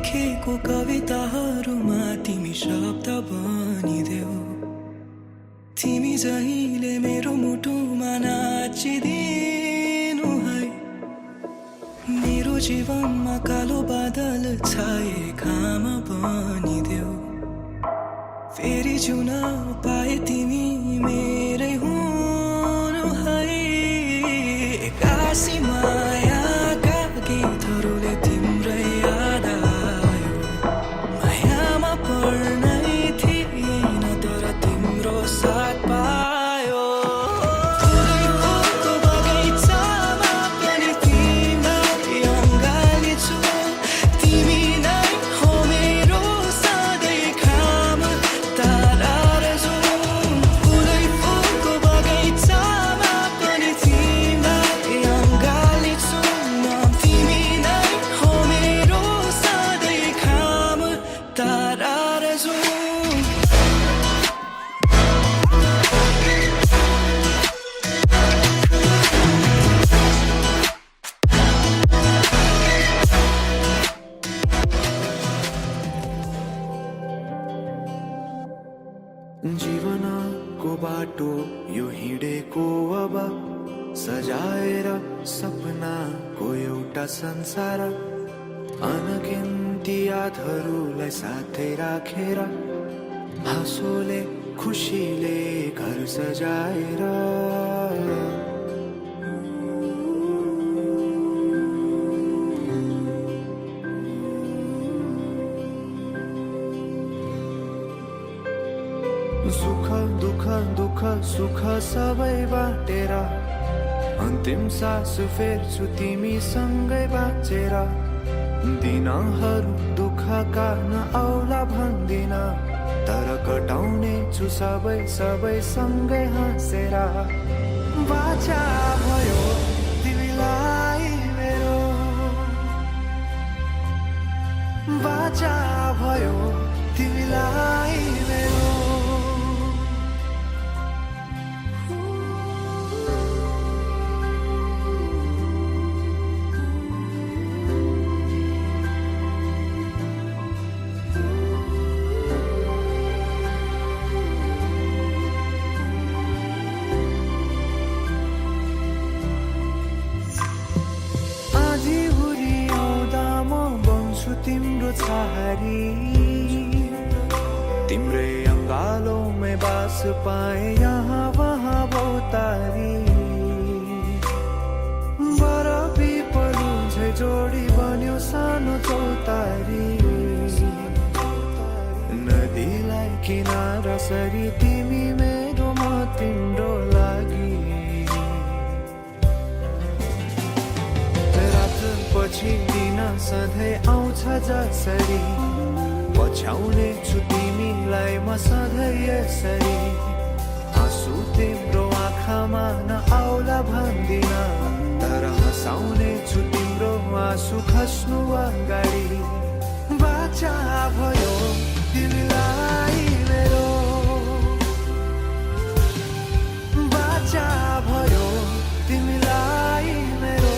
लेखेको कविताहरूमा तिमी शब्द बनिदेऊ। तिमी जहिले मेरो मुटुमा नाचिदिनु है। मेरो जीवनमा कालो बादल छाए घाम बनिदेऊ। फेरि जिउन पाए तिमी मेरै हुनु है। एक्कासी मायाका गीतहरूले तिम्रै याद आयो। मायामा पर्नै थिएन तर तिम्रो साथ पायो। फुलै फुलको बगैँचामा पनि तिमीलाई अँगालिछु। तिमी नै हो मेरो सधैँ घाम तारा र जुन। फुलै फुलको बगैँचामा पनि तिमीलाई अँगालिछु म। तिमी नै हो मेरो सधैँ घाम तारा र जुन। जीवनको बाटो यो हिँडेको अब सजाएर सपनाको एउटा संसार। अनगिन्ती यादहरूलाई साथै राखेर हाँसोले खुसीले घर सजाएर। सुख दुःख दुःख सुख सबै बाटेर अन्तिम सास फेर्छु तिमीसँगै बाँचेर। दिनहरू दुःखका नआउला भन्दिन तर कटाउने छु सबै सबै सँगै हाँसेर। बाचा भयो तिमीलाई मेरो। बाचा भयो तिमीलाई मेरो। तिम्रो छहारी तिम्रै अङ्गालोमै बास पाए यहाँ वहाँ बहुतारी। बरफी पलु झै जोडी बन्यो सानो चौतारी। नदीलाई किनारा सरी तिमी मेरो म तिम्रो लागि। पछि दिन सधैँ आउँछ जसरी पछ्याउने छु तिमीलाई म सधैँ यसरी। आँसु तिम्रो आँखामा नआउला भन्दिन तर हँसाउने छु तिम्रो आँसु खस्नु अगाडि। बाचा भयो तिमीलाई मेरो। बाचा भयो तिमीलाई मेरो।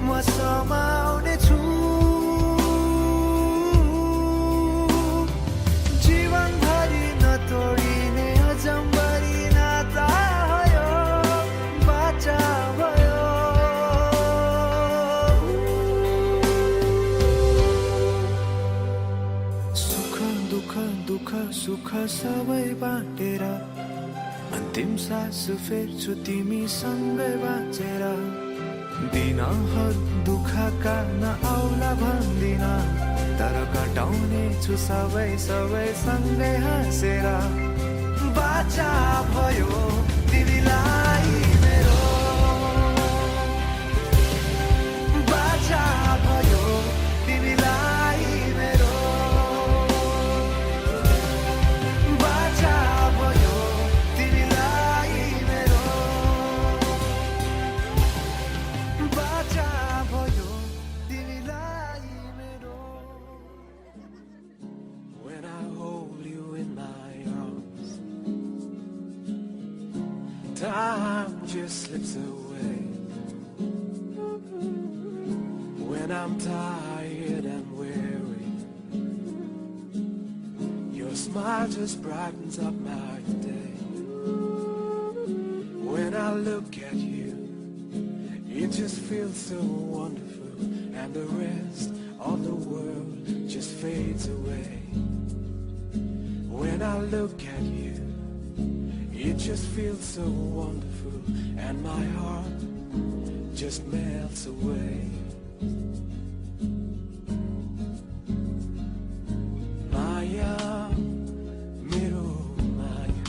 म समाउने छु जीवनभरि नतोडिने अजम्बरी नाता भयो। बाचा भयो सुख दुःख दुःख सुख सबै बाटेर अन्तिम सास फेर्छु तिमीसँगै बाँचेर। दिनहरू दुःखका नआउला भन्दिन तर कटाउने छु सबै सबै सँगै हाँसेर। बाचा भयो तिमीलाई मेरो। Time just slips away when I'm tired and weary. Your smile just brightens up my day. When I look at you, it just feels so wonderful, and the rest of the world just fades away. When I look at you, it just feels so wonderful, and my heart just melts away. Maya, mero Maya,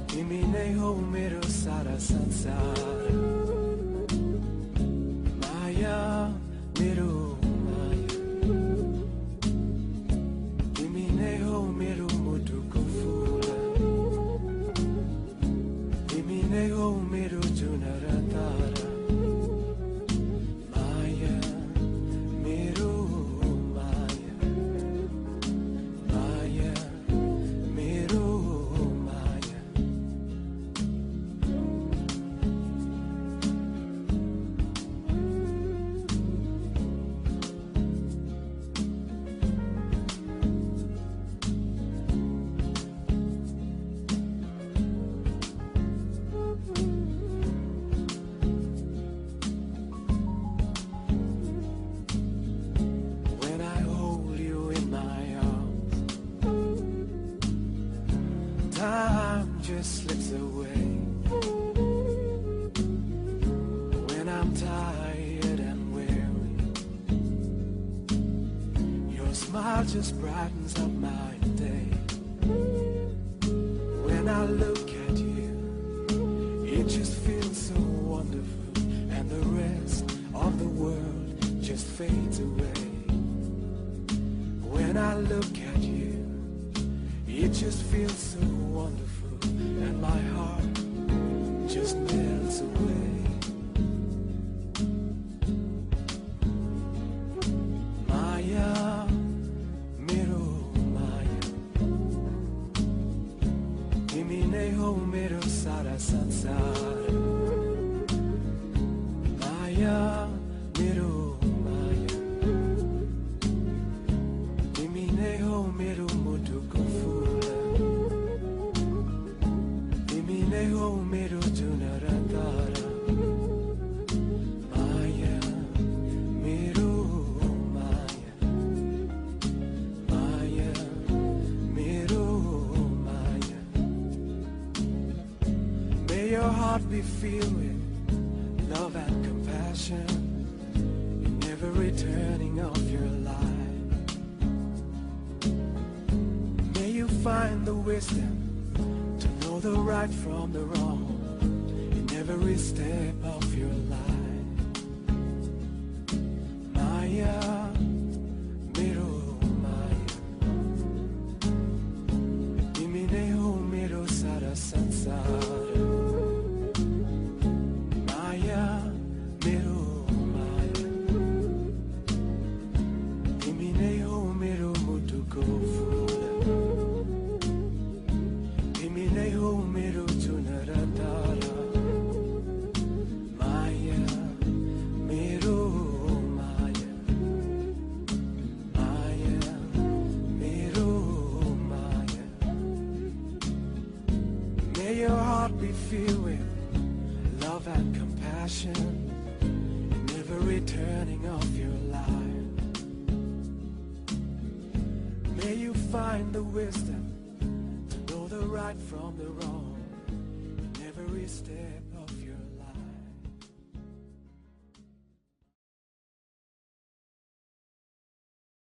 timi nahi ho mero sara sansar. Maya, mero Maya, timi nahi ho mero mutu ko fula. Timi nahi ho mero junara tara. Maya, mero Maya, Maya, mero Maya. When I hold you in my arms, time just slips away. When I'm tired and weary, your smile just brightens up my day. When I look at you, it just feels so wonderful, and the rest of the world just fades away. When I look at you, it just feels so wonderful, and my heart just melts away. Maya, mero Maya, timi nahi ho mero sara sansar. Maya, mero Maya, timi nahi ho mero mutu ko fula. Timi nahi ho mero junara tara. Maya, mero Maya, Maya, mero Maya. May your heart be filled with love and compassion in every turning of your life. May you find the wisdom to know the right from the wrong in every step of your life. Maya, mero Maya, timi nahi ho mero sara sansar. Maya, mero Maya, timi nahi ho mero mutu ko fula. Timi nahi ho mero junara tara. Maya, mero Maya, Maya, mero Maya. May your heart be filled with love and compassion in every turning of your life. May you find the wisdom to know the right from the wrong in every step